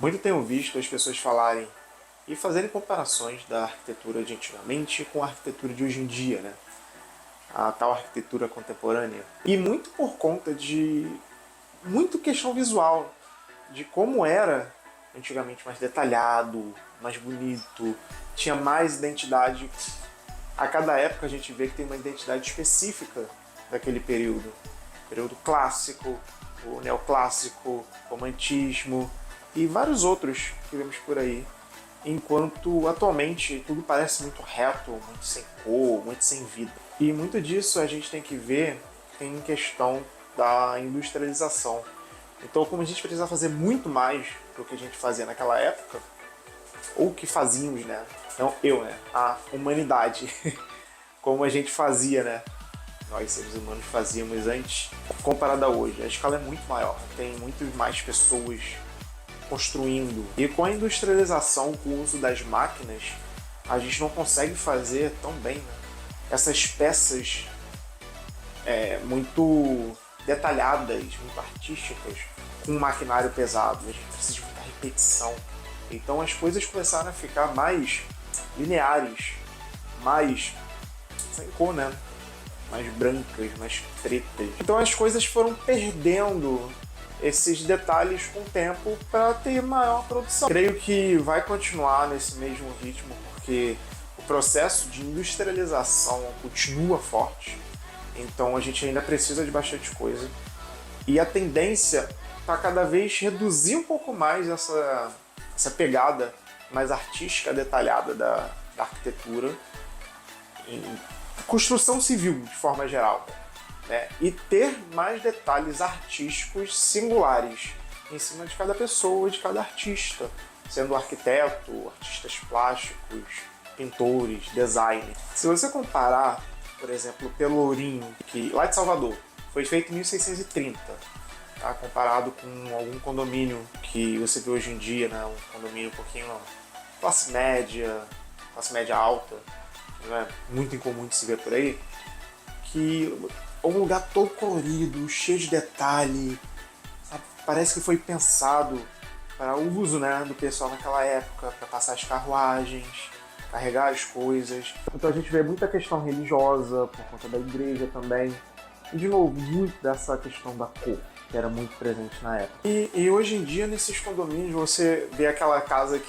Muito tenho visto as pessoas falarem e fazerem comparações da arquitetura de antigamente com a arquitetura de hoje em dia, né? A tal arquitetura contemporânea. E muito por conta de muito questão visual, de como era antigamente mais detalhado, mais bonito, tinha mais identidade. A cada época a gente vê que tem uma identidade específica daquele período. Período clássico, o neoclássico, romantismo e vários outros que vemos por aí. Enquanto atualmente tudo parece muito reto, muito sem cor, muito sem vida. E muito disso a gente tem que ver em questão da industrialização. Então, como a gente precisa fazer muito mais do que a gente fazia naquela época, ou que fazíamos, né? Não eu, né? A humanidade. Como a gente fazia, né? Nós, seres humanos, fazíamos antes, comparado a hoje. A escala é muito maior. Tem muito mais pessoas construindo. E com a industrialização, com o uso das máquinas, a gente não consegue fazer tão bem, né? Essas peças muito detalhadas, muito artísticas, com um maquinário pesado. A gente precisa de muita repetição. Então as coisas começaram a ficar mais lineares, mais sem cor, né? Mais brancas, mais pretas. Então as coisas foram perdendo esses detalhes com o tempo para ter maior produção. Creio que vai continuar nesse mesmo ritmo porque o processo de industrialização continua forte. Então a gente ainda precisa de bastante coisa. E a tendência está cada vez reduzir um pouco mais essa pegada mais artística, detalhada da arquitetura em construção civil, de forma geral. Né? E ter mais detalhes artísticos singulares em cima de cada pessoa, de cada artista, sendo arquiteto, artistas plásticos, pintores, design. Se você comparar, por exemplo, o Pelourinho, que lá de Salvador, foi feito em 1630, tá? Comparado com algum condomínio que você vê hoje em dia, né? Um condomínio um pouquinho classe média alta, não é muito incomum de se ver por aí, que é um lugar todo colorido, cheio de detalhe, sabe? Parece que foi pensado para o uso, né, do pessoal naquela época, para passar as carruagens, carregar as coisas. Então a gente vê muita questão religiosa, por conta da igreja também. E, de novo, muito dessa questão da cor, que era muito presente na época. E hoje em dia, nesses condomínios, você vê aquela casa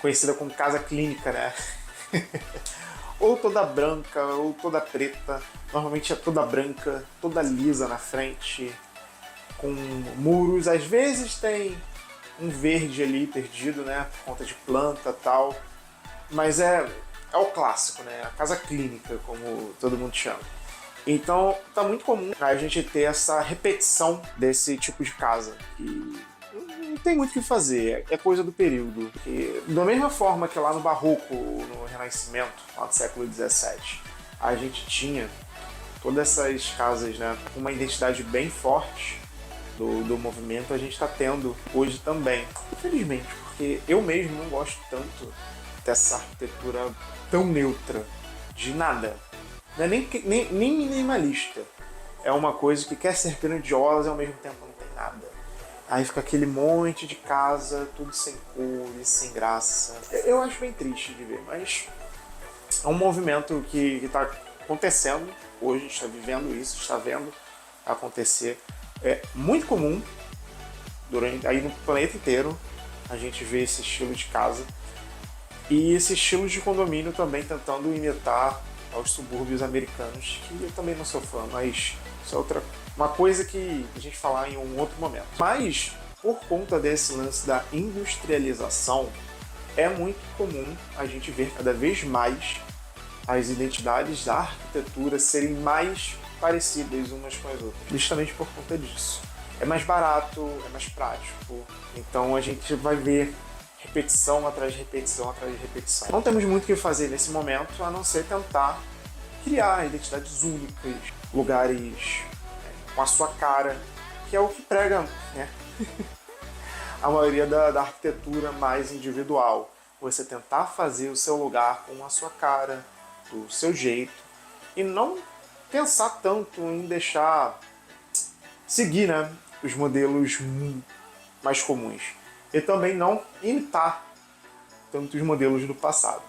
conhecida como casa clínica, né? Ou toda branca, ou toda preta. Normalmente é toda branca, toda lisa na frente, com muros. Às vezes tem um verde ali perdido, né? Por conta de planta e tal. Mas é o clássico, né? A casa clínica, como todo mundo chama. Então tá muito comum a gente ter essa repetição desse tipo de casa. Que não tem muito o que fazer, é coisa do período. E, da mesma forma que lá no Barroco, no Renascimento, lá do século XVII, a gente tinha todas essas casas, né, com uma identidade bem forte do movimento, a gente está tendo hoje também. Infelizmente, porque eu mesmo não gosto tanto dessa arquitetura tão neutra, de nada. Não é nem minimalista. É uma coisa que quer ser grandiosa e ao mesmo tempo não tem nada. Aí fica aquele monte de casa, tudo sem cores, sem graça. Eu acho bem triste de ver, mas é um movimento que está acontecendo. Hoje a gente está vivendo isso, está vendo acontecer. É muito comum, aí no planeta inteiro, a gente vê esse estilo de casa. E esse estilo de condomínio também tentando imitar aos subúrbios americanos, que eu também não sou fã, mas isso é uma coisa que a gente falar em um outro momento. Mas, por conta desse lance da industrialização, é muito comum a gente ver cada vez mais as identidades da arquitetura serem mais parecidas umas com as outras, justamente por conta disso. É mais barato, é mais prático, então a gente vai ver repetição atrás de repetição atrás de repetição. Não temos muito o que fazer nesse momento, a não ser tentar criar identidades únicas, lugares com a sua cara, que é o que prega, né? A maioria da arquitetura mais individual. Você tentar fazer o seu lugar com a sua cara, do seu jeito, e não pensar tanto em seguir, né, os modelos mais comuns. e também não imitar tantos modelos do passado.